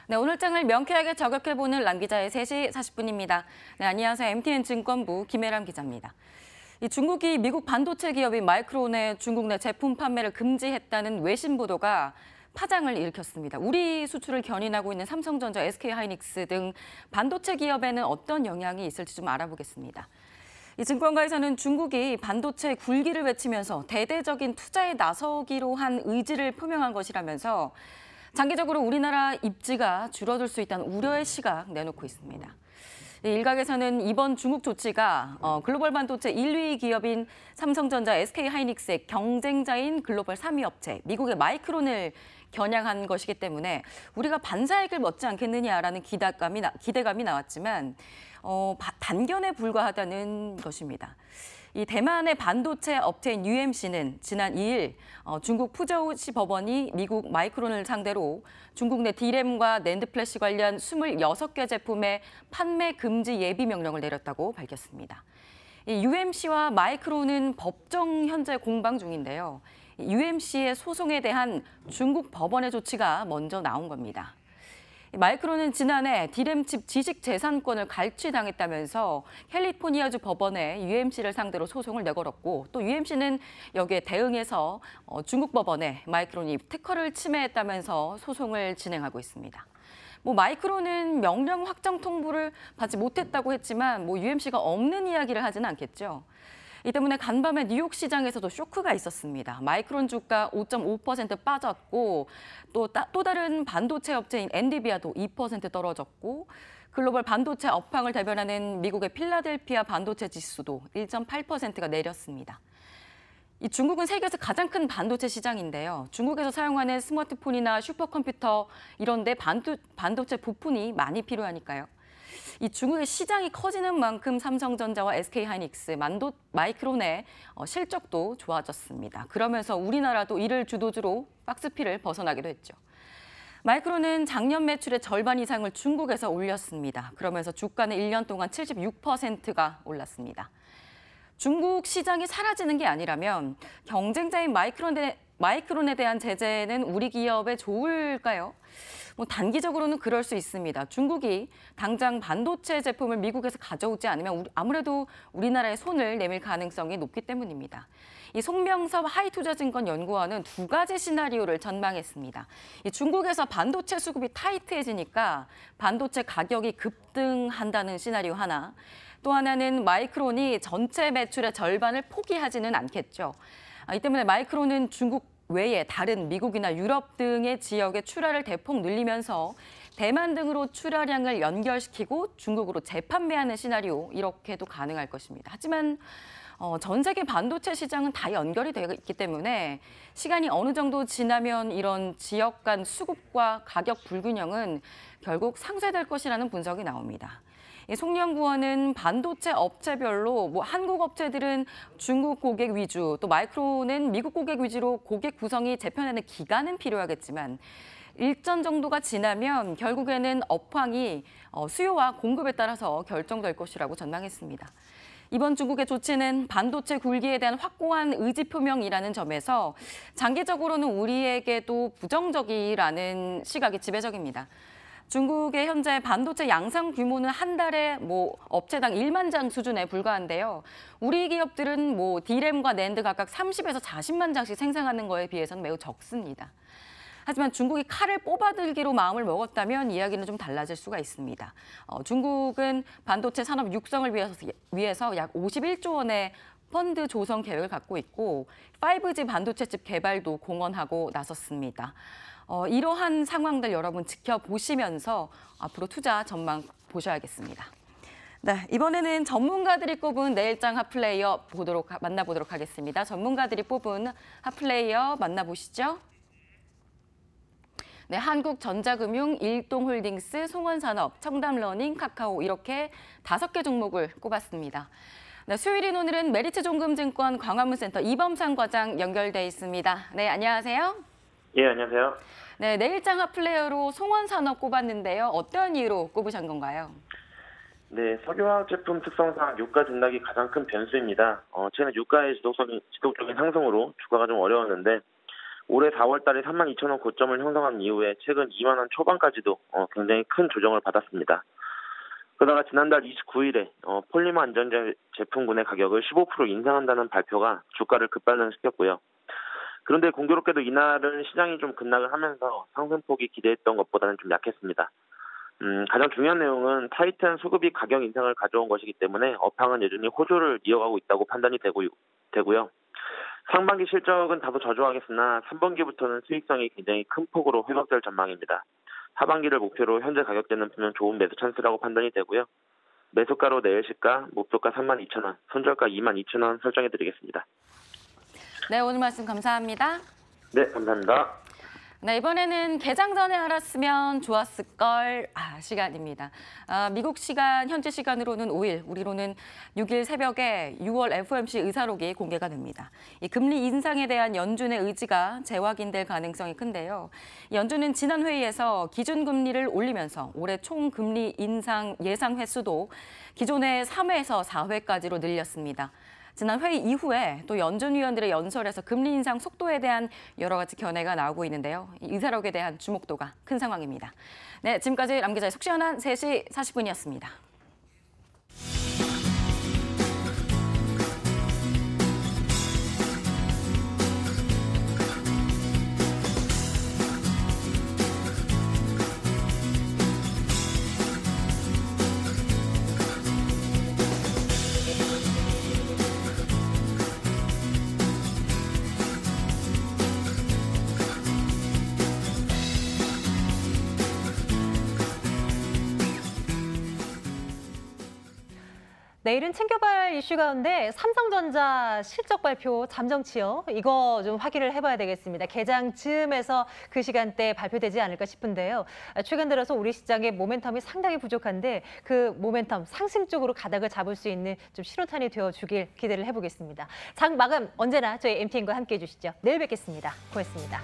네, 오늘 장을 명쾌하게 저격해보는 람 기자의 3시 40분입니다. 네, 안녕하세요. MTN증권부 김혜람 기자입니다. 중국이 미국 반도체 기업인 마이크론의 중국 내 제품 판매를 금지했다는 외신 보도가 파장을 일으켰습니다. 우리 수출을 견인하고 있는 삼성전자, SK하이닉스 등 반도체 기업에는 어떤 영향이 있을지 좀 알아보겠습니다. 이 증권가에서는 중국이 반도체 굴기를 외치면서 대대적인 투자에 나서기로 한 의지를 표명한 것이라면서 장기적으로 우리나라 입지가 줄어들 수 있다는 우려의 시각 내놓고 있습니다. 일각에서는 이번 중국 조치가 글로벌 반도체 1위 기업인 삼성전자, SK하이닉스의 경쟁자인 글로벌 3위 업체 미국의 마이크론을 겨냥한 것이기 때문에 우리가 반사익을 먹지 않겠느냐라는 기대감이 나왔지만 단견에 불과하다는 것입니다. 이 대만의 반도체 업체인 UMC는 지난 2일 중국 푸저우시 법원이 미국 마이크론을 상대로 중국 내 D램과 낸드 플래시 관련 26개 제품의 판매 금지 예비 명령을 내렸다고 밝혔습니다. 이 UMC와 마이크론은 법정 현재 공방 중인데요. UMC의 소송에 대한 중국 법원의 조치가 먼저 나온 겁니다. 마이크론은 지난해 D램칩 지식재산권을 갈취당했다면서 캘리포니아주 법원에 UMC를 상대로 소송을 내걸었고 또 UMC는 여기에 대응해서 중국 법원에 마이크론이 특허를 침해했다면서 소송을 진행하고 있습니다. 마이크론은 명령 확정 통보를 받지 못했다고 했지만 UMC가 없는 이야기를 하지는 않겠죠. 이 때문에 간밤에 뉴욕 시장에서도 쇼크가 있었습니다. 마이크론 주가 5.5% 빠졌고 또 다른 반도체 업체인 엔비디아도 2% 떨어졌고 글로벌 반도체 업황을 대변하는 미국의 필라델피아 반도체 지수도 1.8%가 내렸습니다. 이 중국은 세계에서 가장 큰 반도체 시장인데요. 중국에서 사용하는 스마트폰이나 슈퍼컴퓨터 이런 데 반도체 부품이 많이 필요하니까요. 이 중국의 시장이 커지는 만큼 삼성전자와 SK하이닉스, 마이크론의 실적도 좋아졌습니다. 그러면서 우리나라도 이를 주도주로 박스피를 벗어나기도 했죠. 마이크론은 작년 매출의 절반 이상을 중국에서 올렸습니다. 그러면서 주가는 1년 동안 76%가 올랐습니다. 중국 시장이 사라지는 게 아니라면 경쟁자인 마이크론에 대한 제재는 우리 기업에 좋을까요? 단기적으로는 그럴 수 있습니다. 중국이 당장 반도체 제품을 미국에서 가져오지 않으면 아무래도 우리나라에 손을 내밀 가능성이 높기 때문입니다. 이 송명섭 하이투자증권 연구원은 두 가지 시나리오를 전망했습니다. 중국에서 반도체 수급이 타이트해지니까 반도체 가격이 급등한다는 시나리오 하나, 또 하나는 마이크론이 전체 매출의 절반을 포기하지는 않겠죠. 이 때문에 마이크론은 중국 외에 다른 미국이나 유럽 등의 지역에 출하를 대폭 늘리면서 대만 등으로 출하량을 연결시키고 중국으로 재판매하는 시나리오 이렇게도 가능할 것입니다. 하지만 전 세계 반도체 시장은 다 연결이 되어 있기 때문에 시간이 어느 정도 지나면 이런 지역 간 수급과 가격 불균형은 결국 상쇄될 것이라는 분석이 나옵니다. 송 연구원은 반도체 업체별로 한국 업체들은 중국 고객 위주, 또 마이크론은 미국 고객 위주로 고객 구성이 재편하는 기간은 필요하겠지만 일정 정도가 지나면 결국에는 업황이 수요와 공급에 따라서 결정될 것이라고 전망했습니다. 이번 중국의 조치는 반도체 굴기에 대한 확고한 의지 표명이라는 점에서 장기적으로는 우리에게도 부정적이라는 시각이 지배적입니다. 중국의 현재 반도체 양산 규모는 한 달에 업체당 1만 장 수준에 불과한데요. 우리 기업들은 D램과 낸드 각각 30에서 40만 장씩 생산하는 거에 비해서는 매우 적습니다. 하지만 중국이 칼을 뽑아들기로 마음을 먹었다면 이야기는 좀 달라질 수가 있습니다. 중국은 반도체 산업 육성을 위해서 약 51조 원의 펀드 조성 계획을 갖고 있고 5G 반도체 칩 개발도 공언하고 나섰습니다. 이러한 상황들 여러분 지켜보시면서 앞으로 투자 전망 보셔야겠습니다. 네, 이번에는 전문가들이 꼽은 내일장 핫플레이어 만나보도록 하겠습니다. 전문가들이 뽑은 핫플레이어 만나보시죠. 네, 한국전자금융, 일동홀딩스, 송원산업, 청담러닝, 카카오 이렇게 5개 종목을 꼽았습니다. 네, 수요일인 오늘은 메리츠종금증권 광화문센터 이범상 과장 연결돼 있습니다. 네, 안녕하세요. 예, 안녕하세요. 네, 내일장 핫플레이어로 송원산업 꼽았는데요. 어떤 이유로 꼽으신 건가요? 네, 석유화학 제품 특성상 유가 등락이 가장 큰 변수입니다. 최근 유가의 지속적인 상승으로 주가가 좀 어려웠는데 올해 4월 달에 32,000원 고점을 형성한 이후에 최근 2만 원 초반까지도 굉장히 큰 조정을 받았습니다. 그러다가 지난달 29일에 폴리머 안전제 제품군의 가격을 15% 인상한다는 발표가 주가를 급반등시켰고요. 그런데 공교롭게도 이날은 시장이 좀 급락을 하면서 상승폭이 기대했던 것보다는 좀 약했습니다. 가장 중요한 내용은 타이탄 수급이 가격 인상을 가져온 것이기 때문에 업황은 여전히 호조를 이어가고 있다고 판단이 되고요. 상반기 실적은 다소 저조하겠으나 3분기부터는 수익성이 굉장히 큰 폭으로 회복될 전망입니다. 하반기를 목표로 현재 가격대는 분명 좋은 매수 찬스라고 판단이 되고요. 매수가로 내일 시가, 목표가 32,000원, 손절가 22,000원 설정해드리겠습니다. 네, 오늘 말씀 감사합니다. 네, 감사합니다. 네, 이번에는 개장 전에 알았으면 좋았을걸 시간입니다. 미국 시간, 현지 시간으로는 5일, 우리로는 6일 새벽에 6월 FOMC 의사록이 공개가 됩니다. 이 금리 인상에 대한 연준의 의지가 재확인될 가능성이 큰데요. 연준은 지난 회의에서 기준금리를 올리면서 올해 총 금리 인상 예상 횟수도 기존의 3회에서 4회까지로 늘렸습니다. 지난 회의 이후에 또 연준 위원들의 연설에서 금리 인상 속도에 대한 여러 가지 견해가 나오고 있는데요. 이 의사록에 대한 주목도가 큰 상황입니다. 네, 지금까지 람 기자의 속 시원한 3시 40분이었습니다. 내일은 챙겨봐야 할 이슈 가운데 삼성전자 실적 발표 잠정치요. 이거 좀 확인을 해봐야 되겠습니다. 개장 즈음에서 그 시간대에 발표되지 않을까 싶은데요. 최근 들어서 우리 시장의 모멘텀이 상당히 부족한데 그 모멘텀 상승 쪽으로 가닥을 잡을 수 있는 좀 신호탄이 되어주길 기대를 해보겠습니다. 장 마감 언제나 저희 MTN과 함께해 주시죠. 내일 뵙겠습니다. 고맙습니다.